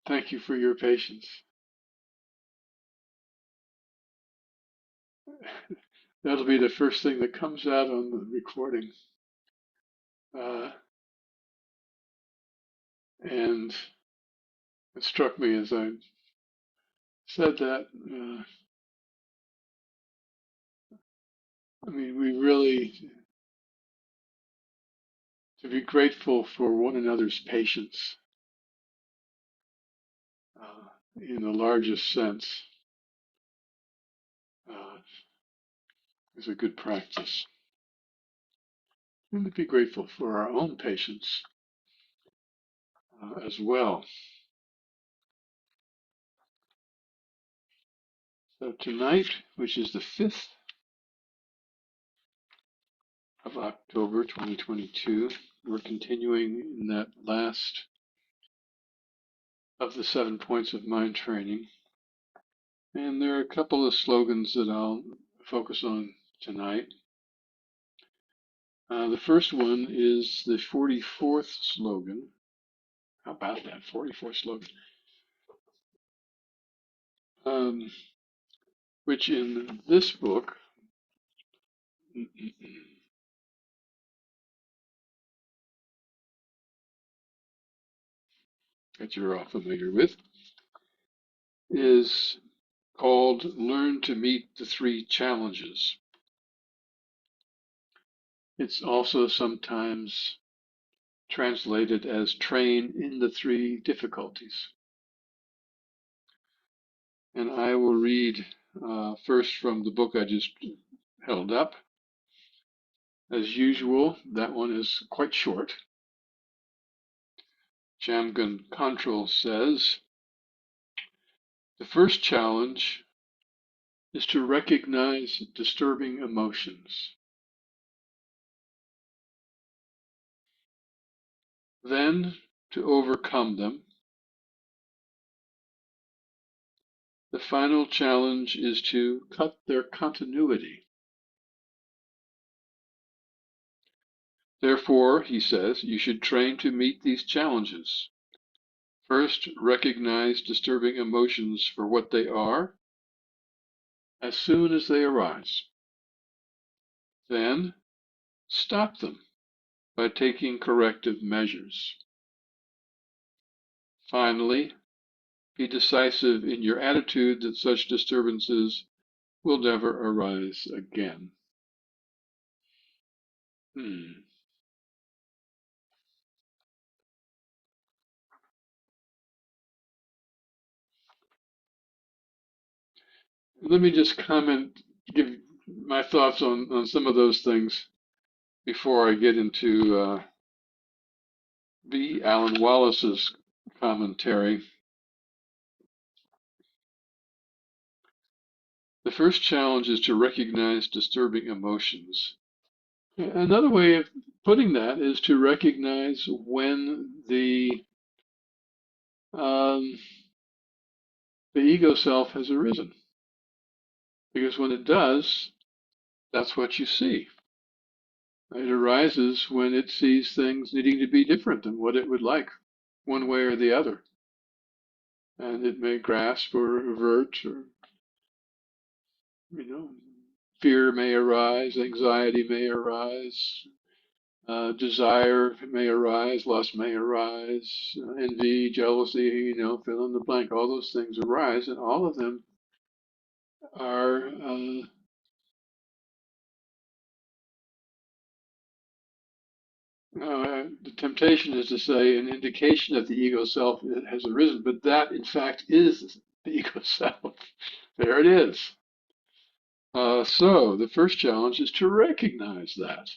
Thank you for your patience. That'll be the first thing that comes out on the recording. Uh, and it struck me as I said that. I mean, we really to be grateful for one another's patience in the largest sense uh, is a good practice. And to be grateful for our own patience as well. So tonight, which is the 5th of October 2022, we're continuing in that last of the 7 points of mind training. And there are a couple of slogans that I'll focus on tonight. The first one is the 44th slogan. How about that, 44th slogan? Which in this book, that you're all familiar with, is called Learn to Meet the Three Challenges. It's also sometimes translated as Train in the Three Difficulties. And I will read first from the book I just held up. As usual, that one is quite short. Jamgon Kongtrul says, the first challenge is to recognize disturbing emotions. Then to overcome them. The final challenge is to cut their continuity. Therefore, he says, you should train to meet these challenges. First, recognize disturbing emotions for what they are as soon as they arise. Then, stop them by taking corrective measures. Finally, be decisive in your attitude that such disturbances will never arise again. Let me just give my thoughts on some of those things before I get into B. Alan Wallace's commentary. The first challenge is to recognize disturbing emotions. Another way of putting that is to recognize when the ego self has arisen. Because when it does, that's what you see. It arises when it sees things needing to be different than what it would like, one way or the other. And it may grasp or avert, or, fear may arise, anxiety may arise, desire may arise, lust may arise, envy, jealousy, fill in the blank. All those things arise, and all of them are the temptation is to say an indication that the ego self has arisen, but that in fact is the ego self. There it is. So the first challenge is to recognize that,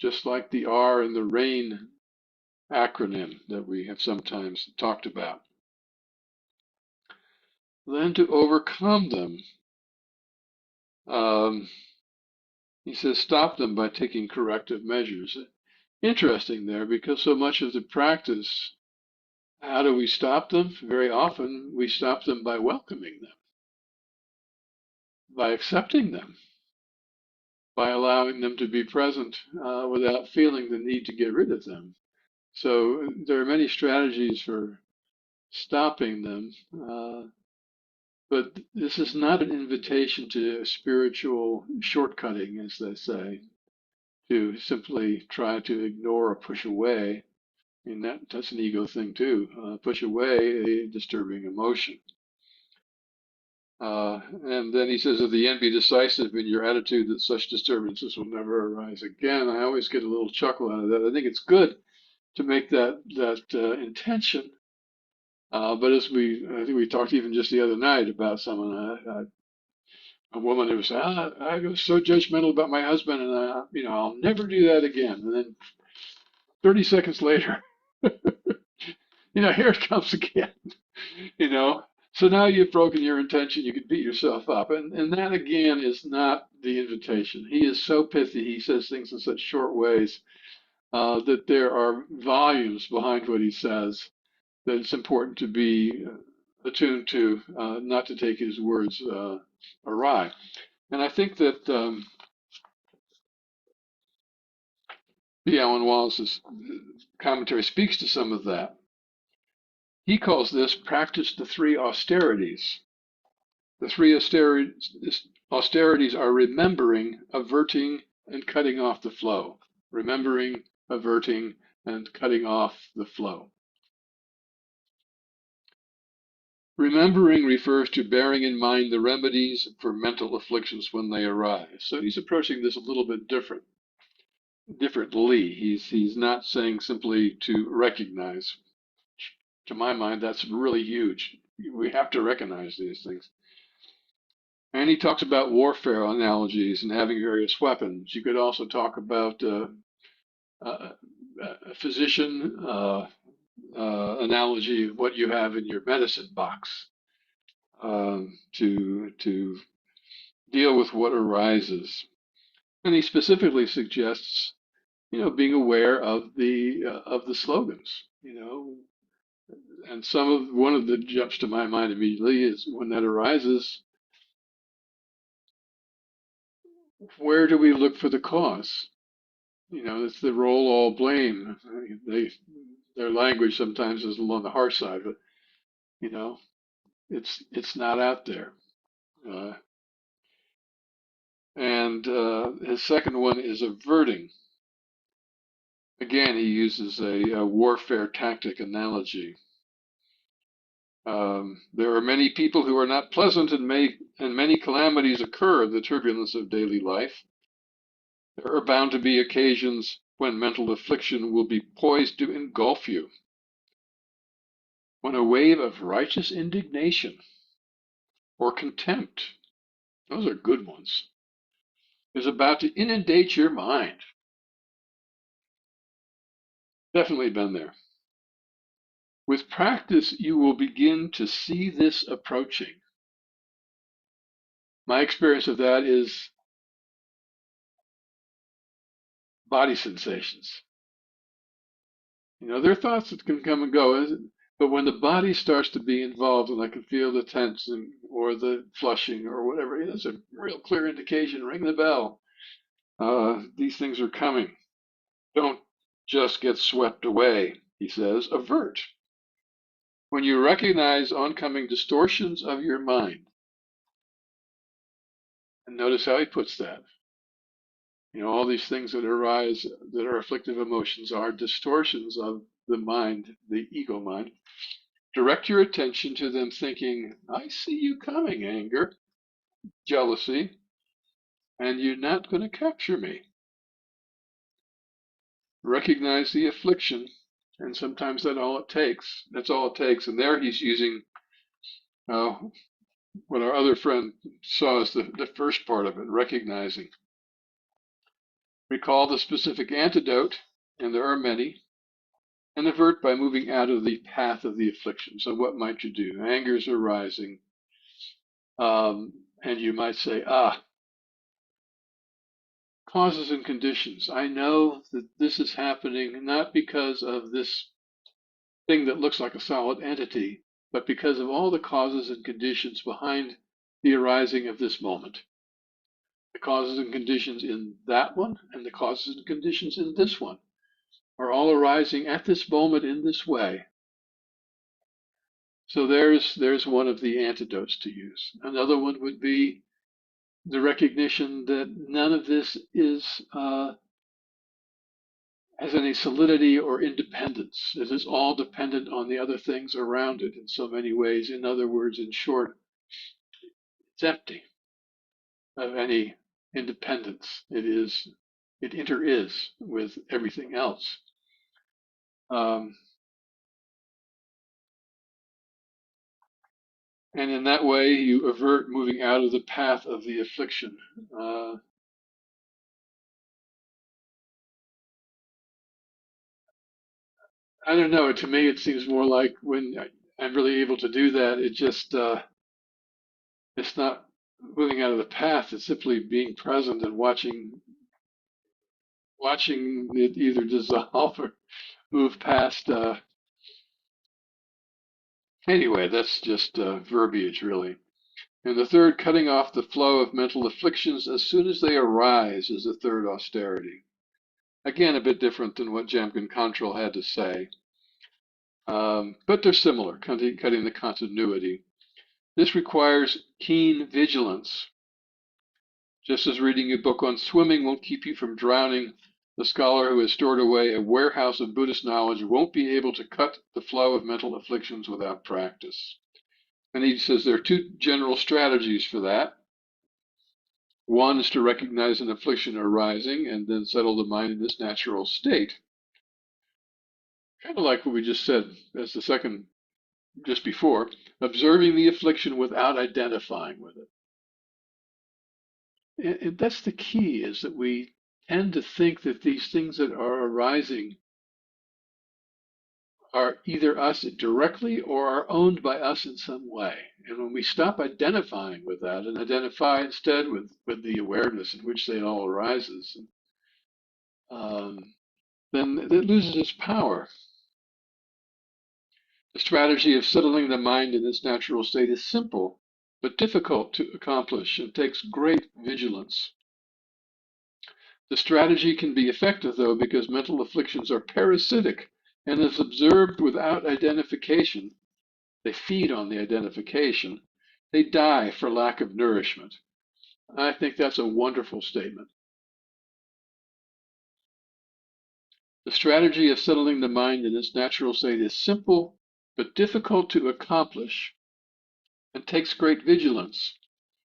just like the R in the RAIN acronym that we have sometimes talked about. Then to overcome them, he says, stop them by taking corrective measures. Interesting there, because so much of the practice, how do we stop them? Very often we stop them by welcoming them, by accepting them, by allowing them to be present without feeling the need to get rid of them. So there are many strategies for stopping them. But this is not an invitation to spiritual shortcutting, as they say, to simply try to ignore or push away. I mean, that's an ego thing too. Push away a disturbing emotion. And then he says, if the end be decisive in your attitude that such disturbances will never arise again. I always get a little chuckle out of that. I think it's good to make that intention. But I think we talked even just the other night about someone, a woman who was, I was so judgmental about my husband, and I'll never do that again. And then 30 seconds later, here it comes again. you know. So now you've broken your intention. You could beat yourself up, and that again is not the invitation. He is so pithy. He says things in such short ways that there are volumes behind what he says. That it's important to be attuned to, not to take his words awry. And I think that B. Alan Wallace's commentary speaks to some of that. He calls this practice the three austerities. The three austerities are remembering, averting, and cutting off the flow. Remembering, averting, and cutting off the flow. Remembering refers to bearing in mind the remedies for mental afflictions when they arise. So he's approaching this a little bit differently. He's not saying simply to recognize. To my mind, that's really huge. We have to recognize these things. And he talks about warfare analogies and having various weapons. You could also talk about a physician analogy of what you have in your medicine box to deal with what arises. And he specifically suggests, being aware of the slogans, and one of the jumps to my mind immediately is when that arises, where do we look for the cause? It's the roll all blame. Their language sometimes is on the harsh side, but you know, it's not out there. Uh, and his second one is averting. Again, he uses a warfare tactic analogy. There are many people who are not pleasant, and many calamities occur in the turbulence of daily life. There are bound to be occasions when mental affliction will be poised to engulf you, when a wave of righteous indignation or contempt, those are good ones, is about to inundate your mind. Definitely been there. With practice, you will begin to see this approaching. My experience of that is body sensations. There are thoughts that can come and go, but when the body starts to be involved and I can feel the tension or the flushing or whatever, it's a real clear indication. Ring the bell. These things are coming. Don't just get swept away, he says. Avert. When you recognize oncoming distortions of your mind, and notice how he puts that. All these things that arise that are afflictive emotions are distortions of the mind, the ego mind. Direct your attention to them thinking, I see you coming, anger, jealousy, and you're not going to capture me. Recognize the affliction, and sometimes that's all it takes. That's all it takes. And there he's using what our other friend saw as the first part of it, recognizing. Recall the specific antidote, and there are many, and avert by moving out of the path of the affliction. So what might you do? Anger's arising, and you might say, causes and conditions. I know that this is happening not because of this thing that looks like a solid entity, but because of all the causes and conditions behind the arising of this moment. The causes and conditions in that one and the causes and conditions in this one are all arising at this moment in this way. So there's one of the antidotes to use. Another one would be the recognition that none of this is has any solidity or independence. It is all dependent on the other things around it in so many ways. In other words, in short, it's empty of any independence. It inter-is with everything else. Um, and in that way, you avert moving out of the path of the affliction. Uh, I don't know. To me, it seems more like when I'm really able to do that, it's not moving out of the path. It's simply being present and watching it either dissolve or move past. Anyway, that's just verbiage, really. And the third, cutting off the flow of mental afflictions as soon as they arise, is the third austerity. Again, a bit different than what Jamgon Kongtrul had to say, but they're similar, cutting the continuity. This requires keen vigilance. Just as reading a book on swimming won't keep you from drowning, the scholar who has stored away a warehouse of Buddhist knowledge won't be able to cut the flow of mental afflictions without practice. And he says there are two general strategies for that. One is to recognize an affliction arising and then settle the mind in its natural state. Kind of like what we just said as the second just before, observing the affliction without identifying with it. And that's the key, is that we tend to think that these things that are arising are either us directly or are owned by us in some way. And when we stop identifying with that and identify instead with the awareness in which it all arises, um, then it loses its power. The strategy of settling the mind in its natural state is simple, but difficult to accomplish and takes great vigilance. The strategy can be effective, though, because mental afflictions are parasitic, and if observed without identification, they feed on the identification, they die for lack of nourishment. I think that's a wonderful statement. The strategy of settling the mind in its natural state is simple, but difficult to accomplish and takes great vigilance.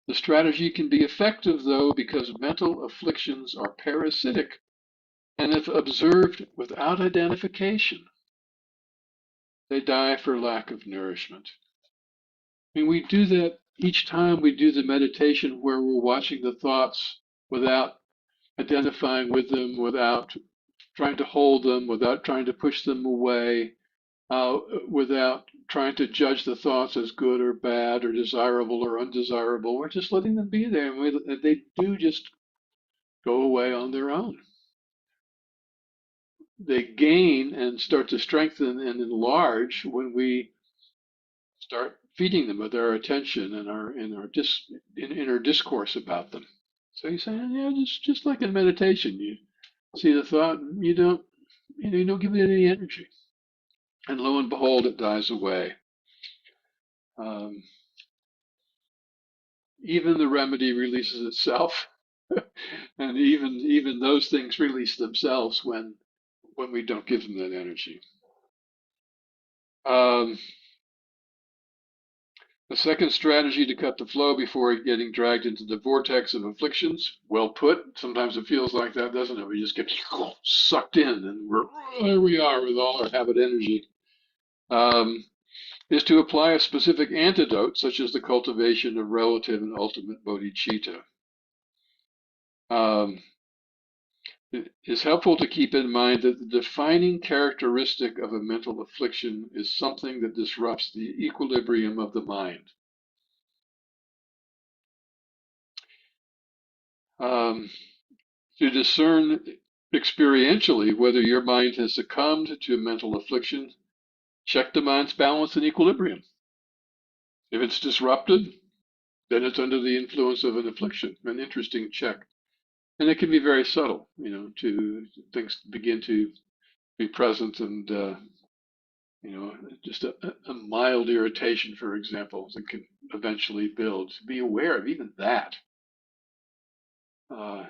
The strategy can be effective, though, because mental afflictions are parasitic, and if observed without identification, they die for lack of nourishment. I mean, we do that each time we do the meditation where we're watching the thoughts without identifying with them, without trying to hold them, without trying to push them away, without trying to judge the thoughts as good or bad or desirable or undesirable. We're just letting them be there, and they do just go away on their own. They gain and start to strengthen and enlarge when we start feeding them with our attention and in our discourse about them. So he's saying, yeah, just like in meditation, you see the thought, you don't give it any energy, and lo and behold, it dies away. Um, Even the remedy releases itself, and even those things release themselves when we don't give them that energy. Um, The second strategy to cut the flow before getting dragged into the vortex of afflictions, well put. Sometimes it feels like that, doesn't it? We just get sucked in, and there we are with all our habit energy. Um, is to apply a specific antidote, such as the cultivation of relative and ultimate bodhicitta. Um, it is helpful to keep in mind that the defining characteristic of a mental affliction is something that disrupts the equilibrium of the mind. Um, to discern experientially whether your mind has succumbed to a mental affliction, check the mind's balance and equilibrium. If it's disrupted, then it's under the influence of an affliction. An interesting check. And it can be very subtle, to things begin to be present and Just a mild irritation, for example, that can eventually build. Be aware of even that. Uh,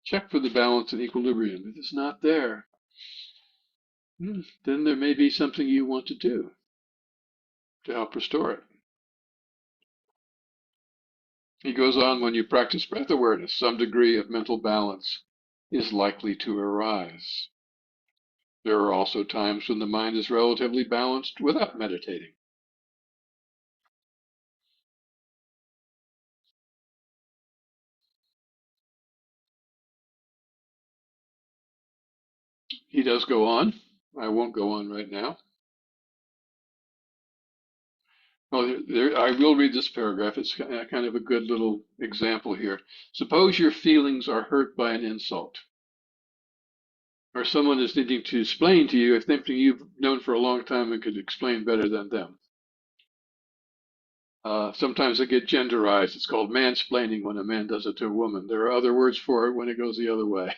Check for the balance and equilibrium. If it's not there, then there may be something you want to do to help restore it. He goes on, when you practice breath awareness, some degree of mental balance is likely to arise. There are also times when the mind is relatively balanced without meditating. He does go on. I won't go on right now. Well, I will read this paragraph. It's kind of a good little example here. Suppose your feelings are hurt by an insult, or someone is needing to explain to you if something you've known for a long time and could explain better than them. Sometimes they get genderized. It's called mansplaining when a man does it to a woman. There are other words for it when it goes the other way.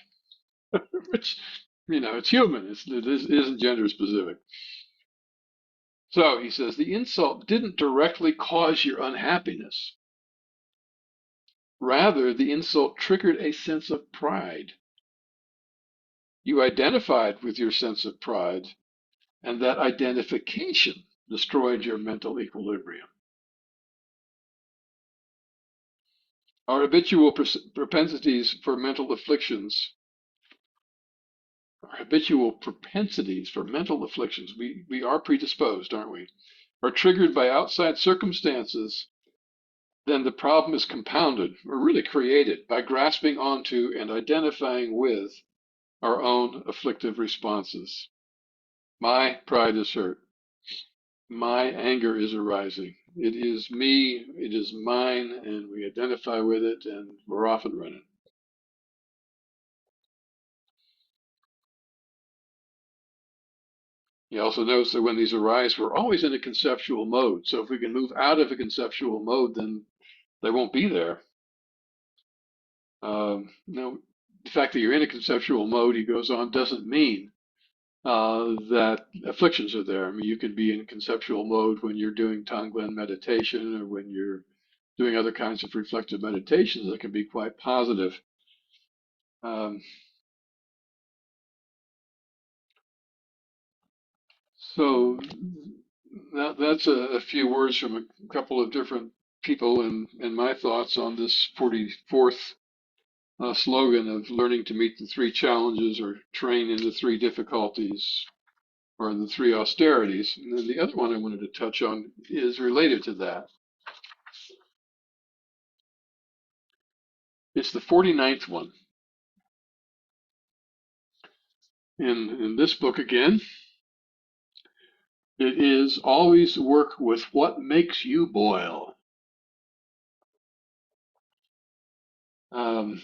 Which, it's human. It isn't gender specific. So he says the insult didn't directly cause your unhappiness. Rather, the insult triggered a sense of pride. You identified with your sense of pride, and that identification destroyed your mental equilibrium. Our habitual propensities for mental afflictions, we are predisposed, aren't we, are triggered by outside circumstances, then the problem is compounded, or really created, by grasping onto and identifying with our own afflictive responses. My pride is hurt. My anger is arising. It is me, it is mine, and we identify with it, and we're off and running. He also notes that when these arise, we're always in a conceptual mode. So if we can move out of a conceptual mode, then they won't be there. Now, the fact that you're in a conceptual mode, he goes on, doesn't mean that afflictions are there. I mean, you can be in conceptual mode when you're doing Tonglen meditation or when you're doing other kinds of reflective meditations that can be quite positive. Um, so that's a few words from a couple of different people and my thoughts on this 44th slogan of learning to meet the three challenges or train in the three difficulties or the three austerities. And then the other one I wanted to touch on is related to that. It's the 49th one. In this book again, it is always work with what makes you boil. Um,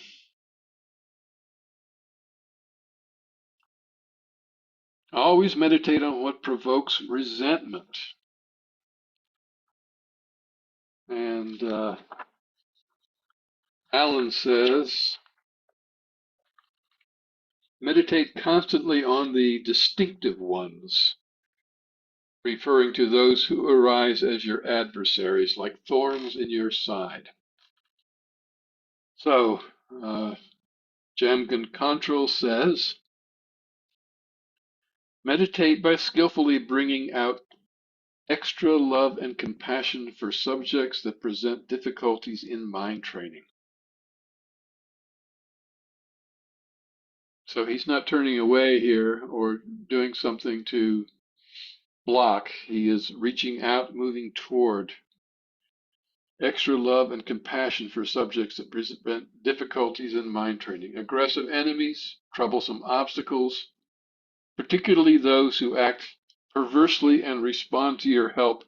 Always meditate on what provokes resentment. And Alan says, meditate constantly on the distinctive ones, referring to those who arise as your adversaries, like thorns in your side. So, Jamgon Kongtrul says, meditate by skillfully bringing out extra love and compassion for subjects that present difficulties in mind training. So he's not turning away here or doing something to block. He is reaching out, moving toward extra love and compassion for subjects that present difficulties in mind training, aggressive enemies, troublesome obstacles, particularly those who act perversely and respond to your help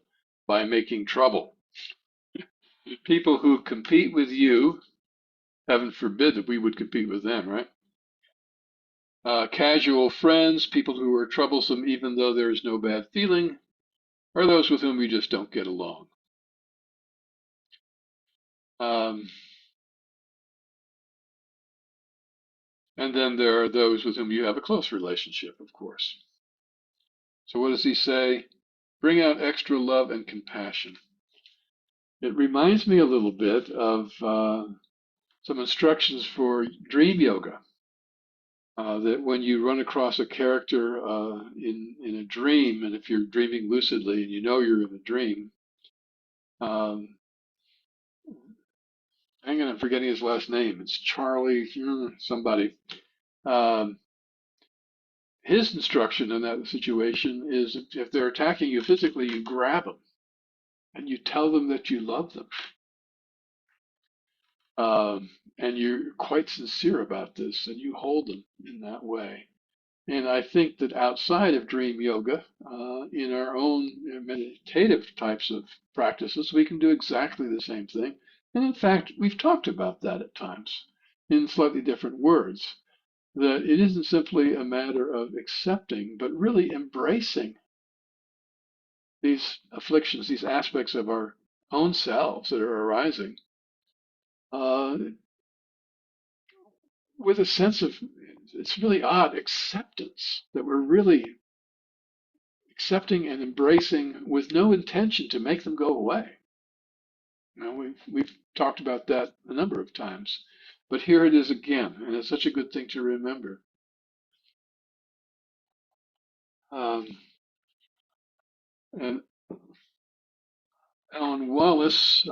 by making trouble. People who compete with you, heaven forbid that we would compete with them, right? Casual friends, people who are troublesome even though there is no bad feeling, are those with whom we just don't get along. Um, and then there are those with whom you have a close relationship, of course. So what does he say? Bring out extra love and compassion. It reminds me a little bit of some instructions for dream yoga. That when you run across a character in a dream, and if you're dreaming lucidly and you know you're in a dream, um, hang on, I'm forgetting his last name. It's Charlie somebody. Um, his instruction in that situation is if they're attacking you physically, you grab them and you tell them that you love them. And you're quite sincere about this, and you hold them in that way. And I think that outside of dream yoga, in our own meditative types of practices, we can do exactly the same thing. And in fact, we've talked about that at times in slightly different words, that it isn't simply a matter of accepting, but really embracing these afflictions, these aspects of our own selves that are arising, uh, with a sense of, it's really odd, acceptance, that we're really accepting and embracing with no intention to make them go away. You know, we've talked about that a number of times, but here it is again, and it's such a good thing to remember. Um, and Alan Wallace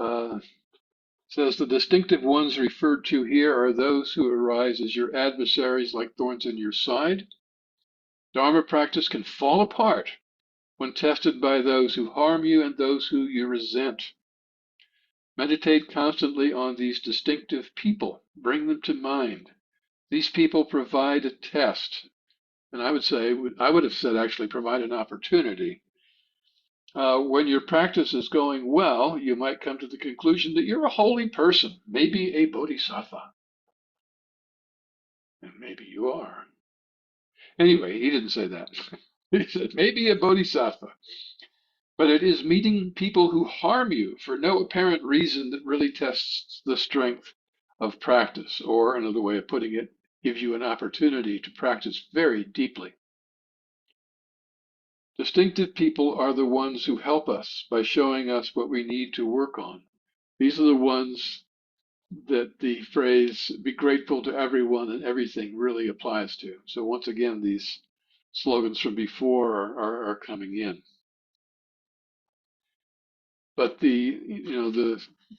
says the distinctive ones referred to here are those who arise as your adversaries like thorns in your side. Dharma practice can fall apart when tested by those who harm you and those who you resent. Meditate constantly on these distinctive people. Bring them to mind. These people provide a test, and I would have said actually provide an opportunity. When your practice is going well, you might come to the conclusion that you're a holy person, maybe a bodhisattva, and maybe you are. Anyway, he didn't say that. He said maybe a bodhisattva. But it is meeting people who harm you for no apparent reason that really tests the strength of practice, or another way of putting it, gives you an opportunity to practice very deeply. Distinctive people are the ones who help us by showing us what we need to work on. These are the ones that the phrase, be grateful to everyone and everything, really applies to. So once again, these slogans from before are coming in. But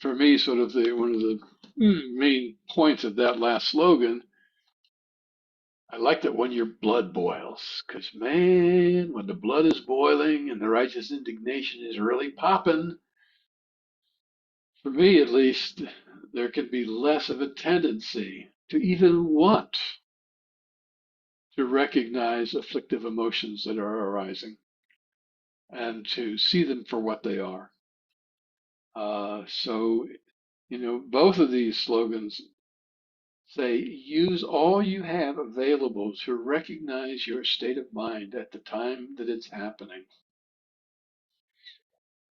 for me, sort of one of the main points of that last slogan, I like that when your blood boils, because man, when the blood is boiling and the righteous indignation is really popping, for me at least, there can be less of a tendency to even want to recognize afflictive emotions that are arising and to see them for what they are. So, both of these slogans say use all you have available to recognize your state of mind at the time that it's happening.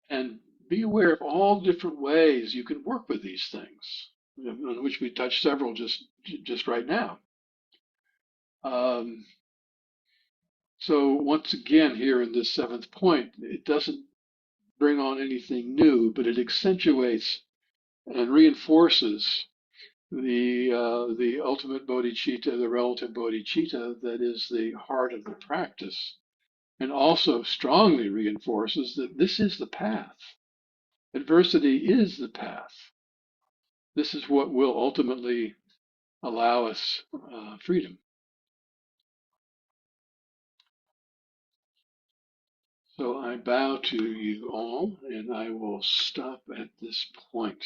And be aware of all different ways you can work with these things, on which we touched several just right now. Um, so once again, here in this seventh point, it doesn't bring on anything new, but it accentuates and reinforces the ultimate bodhicitta, the relative bodhicitta that is the heart of the practice, and also strongly reinforces that this is the path. Adversity is the path. This is what will ultimately allow us freedom. So I bow to you all, and I will stop at this point.